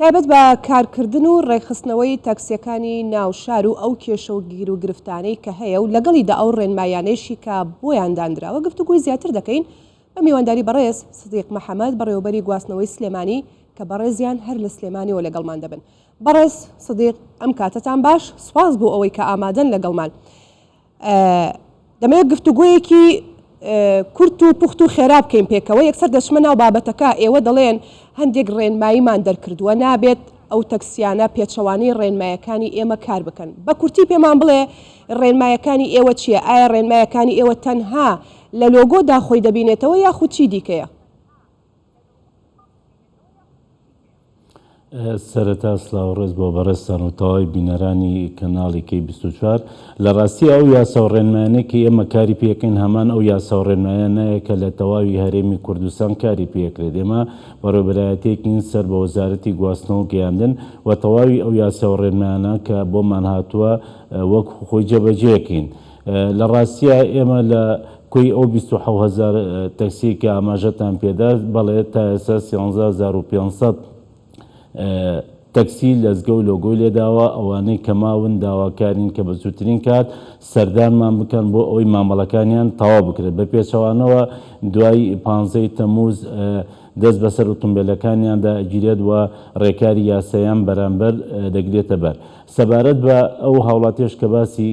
تایبەت بە کارکردن و ڕێکخستنەوەی تاکسیەکانی ناو شار و ئەو کێشە و گیر و گرفتانەی کە هەیە و لەگەڵیدا ئەو ڕێنمایانەیشی کە بۆیان دانراوە گفتوگوی زیاتر دەکەین بە میوانداری بەڕێز سدیق محەممەد بەڕێوەبەری گواستنەوەی سلێمانی کە بەڕێزیان هەر لە سلێمانیەوە لەگەڵمان دەبن. بەڕێز سدیق ئەم کاتتان باش، سوپاس بۆ ئەوەی کە ئامادەن لەگەڵمان. دەمەوێت گفتوگویەکی کورت و پوخت و خێرا بکەین پێکەوە یەکسەر دەچمە ناو بابەتەکە. ئێوە دەڵێن هەندێک ڕێنماییمان دەرکردووە نابێت ئەو تەکسیانە پێچەوانی ڕێنمایەکانی ئێمە کار بکەن. بە کورتی پێمان بڵێ ڕێنمایەکانی ئێوە چییە؟ ئایا ڕێنمایەکانی ئێوە تەنها لە لۆگۆدا خۆی دەبینێتەوە یاخود چی دیکەیە؟ سەرەتا سلااو ڕێز بۆ بەڕێستان و تەواوی بینەرانی کەناڵی K24 لە ڕاستی ئەو یاسا و ڕێنمایانەیەکی ئێمە کاری پێکەین هەمان ئەو یاسا و ڕێنمایانەیە کە لە تەواوی هەرێمی کوردستان کاری پێکرێت. ئێمە بەڕێوەبەرایەتێکین سەر بە وەزارەتی گواستنەوە گەیاندن و تەواوی ئەو یاسا و ڕێنمایانە کە بۆمان هاتووە وەک خۆی جێبەجێکین. لە ڕاستیە ئێمە لە کوی ئەو 27,000 تەکسی کە ئاماژەتان پێدا بەڵێ تا ئێستا 13,500 تەکسی لەزگە و لۆگۆی لێداوە. ئەوانەی کە ماون داواکارین کە بە زووترین کات سەردانمان بکەن بۆ ئەوەی مامەڵەکانیان تەواو بکرێت. بە پێچەوانەوە دوای 15 تەمووز دەست بەسەر ئۆتۆمبیلەکانیاندا ئەگیرێت و ڕێکاری یاسایان بەرامبەر دەگرێتە بەر. سەبارەت بە ئەو هاوڵاتیش کە باسی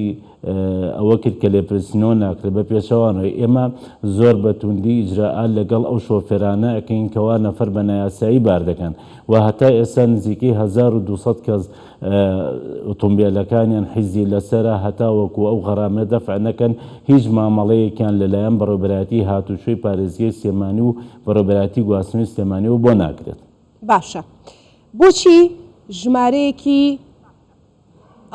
ئەوە کرد کە لێپرسینەوە ناکرێت بە پێچەوانەوەی ئێمە زۆر بەتوندی ئیجراءات لەگەڵ ئەو شۆفێرانە ئەەکەین کەوا نەفەر بە نایاسایی بار دەکەن و هەتا ئێستا نزیکەی 1200 کەس ئۆتۆمبیلەکانیان حیزی لەسرە هەتا وەکو ئەو غەرامە دەفع نەکەن هیچ مامەڵەیەکیان لەلایەن بەڕێوەبەرایەتی هاتوچۆی پارێزگای سلێمانی و بەڕێوەبەرایەتی گواستنەوەی سلێمانیەوە بۆ ناکرێت. باشە، بۆچی ژمارەیەکی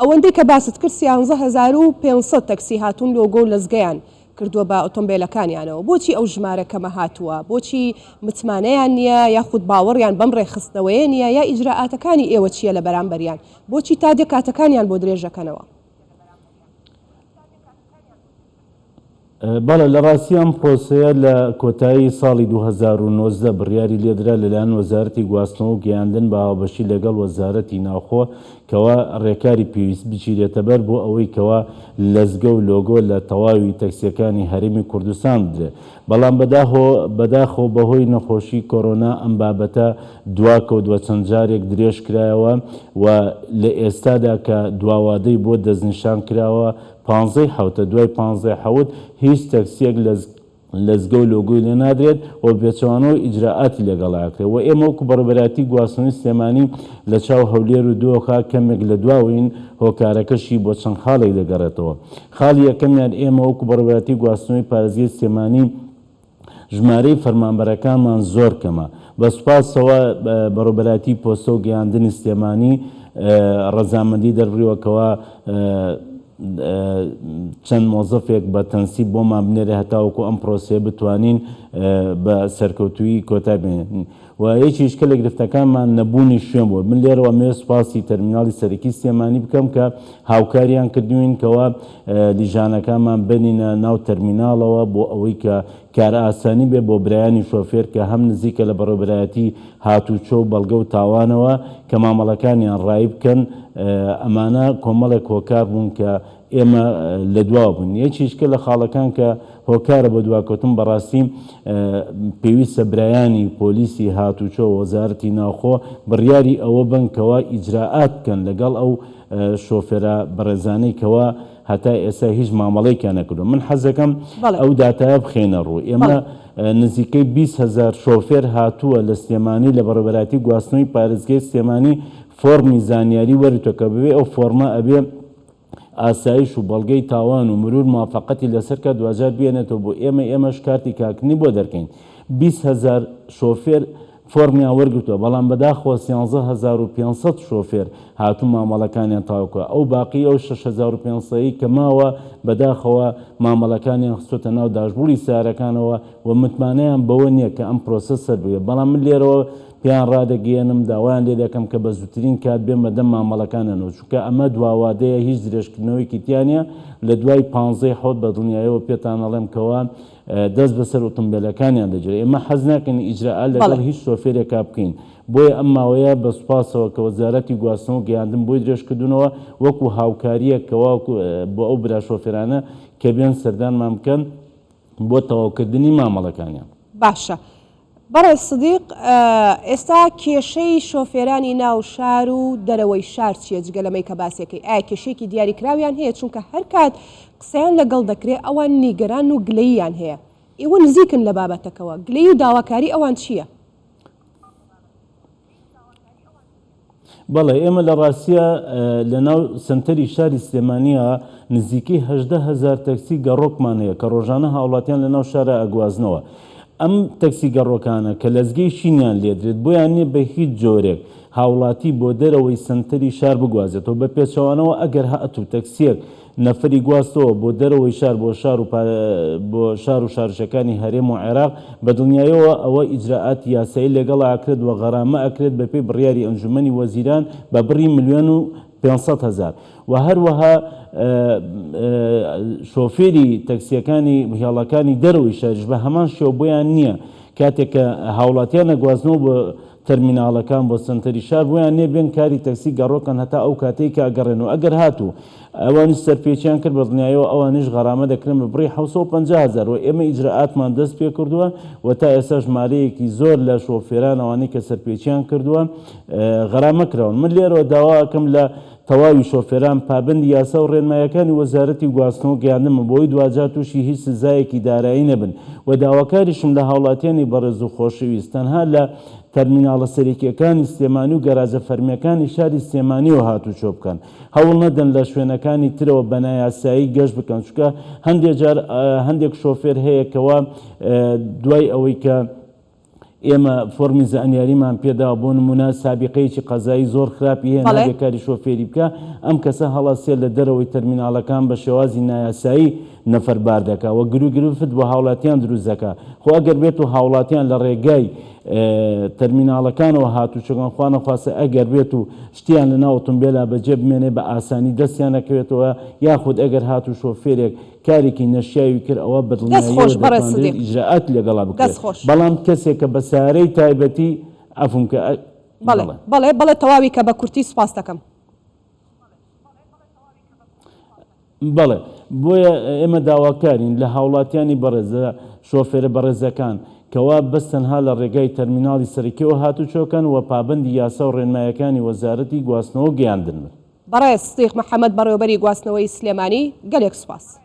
ئەوەندەی کە باست کرد 13,500 تەکسی هاتوون لۆگۆ و لەزگەیان کردووە بە ئۆتۆمبیلەکانیانەوە، بۆچی ئەو ژمارەکەمە هاتووە؟ بۆچی متمانەیان نییە یاخود باوەڕیان بەم ڕێخستنەوەیە نییە یا ئیجراءاتەکانی ئێوە چییە لە بەرامبەریان؟ بۆچی تا دێک کاتەکانیان بۆ درێژەکەنەوە؟ بەڵێ لە ڕاستی ئەم پرۆسەیە لە کۆتایی ساڵی 2019 بڕیاری لێدرا لەلایەن وەزارەتی گواستنەوە و گەیاندن بە هاوبەشی لەگەڵ وەزارەتی ناوخۆ کەوا ڕێکاری پێویست بچیرێتە بەر بۆ ئەوەی کەوا لەزگە و لۆگۆ لە تەواوی تەکسیەکانی هەرێمی کوردستان بدرێت. بەڵام بەداخۆ بەهۆی نەخۆشی کۆرۆنا ئەم بابەتە دواکەوتوە چەند جارێک درێژ کرایەوە و لە ئێستادا کە دواوادەی بۆ دەستنیشان کراوە 15 حوتە دوای 15 حوت هیچ تەکسیەک لەزگە و لۆگۆی لێ نادرێت و بێچەوانەوە ئیجراءاتی لەگەڵاکرێت و ئێمە وەکو بەڕێوەبەرایەتی گواستنەوەی سلێمانی لە چاو هەولێر و دۆخا کەمێک لە دواوین هۆکارەکەشی بۆ چەند خاڵێک دەگەڕێتەوە. خاڵی یەکەمیان ئێمە وەکو بەڕێوەبەرایەتی گواستنەوەی پارێزگای سلێمانی ژمارەی فەرمانبەرەکانمان زۆر کەمە. بە سوپاسەوە بەڕێوەبەرایەتی پۆستە و گەیاندنی سلێمانی ڕەزامەندی دەربڕیوەکەوە چەند مۆزەفێک بە تەنسیب بۆمان بنێرە هەتاوەکو ئەم پرۆسەیە بتوانین بە سەرکەوتووی کۆتا بێنین و یەکی شکە لە گرفتەکانمان نەبوونی شوێن بووە. من لێرەوە مێ سوپاسی تەرمیناڵی سەرەکی سلێمانی بکەم کە هاوکاریان کردوین کەوا لیژانەکانمان بنینە ناو تەرمیناڵەوە بۆ ئەوەی کە کارە ئاسانی بێ بۆ برایانی شۆفێر کە هەم نزیکە لە بەڕێوەبەرایەتی هاتوچۆ و بەڵگە و تاوانەوە کە مامەڵەکانیان ڕای بکەن. ئەمانە کۆمەڵێک هۆکار بوون کە ئێمە لە دوا بوون. یەکیشکە لە خاڵەکان کە هۆکارە بە دواکەوتن بەڕاستی پێویستە برایانی پۆلیسی هاتوچۆ وەزارەتی ناوخۆ بڕیاری ئەوە بن کەوا ئیجراءات بکەن لەگەڵ ئەو شۆفێرە بەڕێزانەی کەوا هەتا ئێستا هیچ مامەڵەیەکیان نەکردو. من حەزەکەم ئەو داتایە بخێنە ڕوو. ئێمە نزیکەی 20,000 شۆفێر هاتووە لە سلێمانی لە بەڕێوەبەرایەتی گواستنەوەی پارێزگای سلێمانی فۆرمی زانیاری وەرتۆکە ببێ ئەو فۆرمە ئەبێ ئاسایش و بەڵگەی تاوان و مرور موافقەتی لەسەر کە دوجار بێنێتەوە بۆ ئێمەش کارتی کاکنی بۆ دەرکەین. 20,000 شۆفێر فۆرمیان وەرگرتووە بەڵام بەداخەوە 13,500 شۆفێر هاتوو مامەڵەکانیان تاوکووە. ئەو باقی ئەو 6,500 کە ماوە بەداخەوە مامەڵەکانیان خستۆتە ناو داشبوری سیارەکانەوە و متمانەیان بەوە نییە کە ئەم پرۆسە سەر بێت. بەڵام من لێرەوە پیان ڕادەگەێنم داوایان لێ دەکەم کە بە زووترین کات بێن بەدەم مامەڵەکانەوە چونکە ئەمە دواوادەیە هیچ درێژکردنەوەیکی تیانە لە دوای 15 حوت بە دڵنیایەوە پێتان ئەڵێم کەوا دەست بەسەر ئۆتۆمبیلەکانیان دەجێت. ئێمە حەز ناکەین ئیجراءات لەگەڵ هیچ شۆفێرێکا بکەین بۆیە ئەم ماوەیە بە سوپاسەوە کە وەزارەتی گواستنەوە گەیاندن بۆی درێژکردنەوە وەکو هاوکاریەکەوە بۆ ئەو برا شۆفێرانە کە بێن سەردانمان بکەن بۆ تەواوکردنی مامەڵەکانیان. باشە. بەڕێز سدیق، ئێستا کێشەی شۆفێرانی ناو شار و دەرەوەی شار چیە جگە لەمەی کە باسیەکەی؟ ئایا کێشێکی دیاریکراویان هەیە؟ چونکە هەر کات قسەیان لەگەڵ دەکرێت ئەوان نیگەران و گلەییان هەیە. ئێوە نزیکن لە بابەتەکەوە، گلەی و داواکاری ئەوان چییە؟ بەڵێ ئێمە لە ڕاستیە لە ناو سنتەری شاری سلێمانیە نزیکەی 18,000 تەکسی گەڕۆکمان هەیە کە ڕۆژانە هاوڵاتیان لە ناو شارە ئەگوازنەوە. ئەم تەکسی گەڕۆکانە کە لەزگەی شینیان لێدرێت بۆیان نییە بە هیچ جۆرێک هاوڵاتی بۆ دەرەوەی سنتەری شار بگوازێتەوە بە پێچەوانەوە ئەگەر هاتوو تەکسیەک نەفری گواستەوە بۆ دەرەوەی شار بۆ شار و شارشەکانی هەرێم و عێراق بە دڵنیایەوە ئەوە ئیجراعاتی یاسایی لەگەڵ ئاکرێت و غەرامە ئەکرێت بە پێی بڕیاری ئەنجومەنی وەزیران بە بڕی 1,500,000 و هەروەها شۆفێری تەکسیەکانی هێڵەکانی دەرەوەی شارش بە هەمان شێوە بۆیان نییە کاتێک کە هاوڵاتیان نەگوازنەوە بۆ تەرمیناڵەکان بۆ سنتەری شار بۆیان نێ بێن کاری تەکسی گەڕۆکەن هەتا ئەو کاتەی کە ئەگەڕێنەوە ئەگەر هاتوو ئەوانش سەرپێچیان کرد بە دڵنیایەوە ئەوانش غەرامە دەکرێن بە بڕی 750,000 و ئێمە ئیجراعاتمان دەست پێ کردووە و تا ئێستا ژمارەیەکی زۆر لە شۆفێران ئەوانەی کە سەرپێچیان کردووە غەرامە کراون. من لێرەوە داواکەم لە تەواوی شۆفێران پابندی یاسا و ڕێنمایەکانی وەزارەتی گواستنەوە گەیاندمە بۆی دوجار تووشی هیچ سزایەکی دارایی نەبن و داواکاریشم لە هاوڵاتیانی بەڕێز و خۆشەویست تەنها لە تەرمیناڵە سەرەکیەکانی سلێمانی و گەراجە فەرمیەکانی شاری سلێمانیەوە هاتوچۆ بکەن، هەوڵ نەدەن لە شوێنەکانی ترەوە بە نایاسایی گەشت بکەن، چونکە هەندێک شۆفێر هەیەکەوە دوای ئەوەی کە ئێمە فۆرمی زانیاریمان پێداوە بۆ نمونە سابقەیەکی قەزایی زۆر خراپی هەیە نابێکاری شۆفێری بکە، ئەم کەسە هەڵەسێت لە دەرەوەی تەرمیناڵەکان بە شێوازی نایاسایی نەفەربار دەکا و گرروگرفت بۆ هاوڵاتیان دروست دەکا. خۆ ئەگەر بێت و هاوڵاتیان لە ڕێگای تەرمیناڵەکانەوە هاتوچەکان خوا نەخواسە ئەگەر بێت و شتیان لە ناو ئۆتۆمبیلە بەجێ بمێنێ بە ئاسانی دەستیان نەکەوێتەوە یاخود ئەگەر هاتو شۆفێرێک کارێکی نەشیاوی کرد ئەوە بەدڵنیایی ئیجراعات لەگەڵا بکرێت. بەڵام کەسێک کە بە سارەی تایبەتی ئەفم کە بەڵێ تەواوی کە بە کورتی سوپاس دەکەم. بەڵێ بۆیە ئێمە داواکارین لە هاوڵاتیانی بەڕێزە شۆفێرە بەڕێزەکان کەوا بەستەنها لە ڕێگای تەرمیناڵی سەرەکیەوە هاتوچۆکەن و پابندی یاسا و ڕێنمایەکانی وەزارەتی گواستنەوە گەیاندن. بەڕێز سدیق محەممەد بەڕێوەبەری گواستنەوەی سلێمانی گەلێک سوپاس.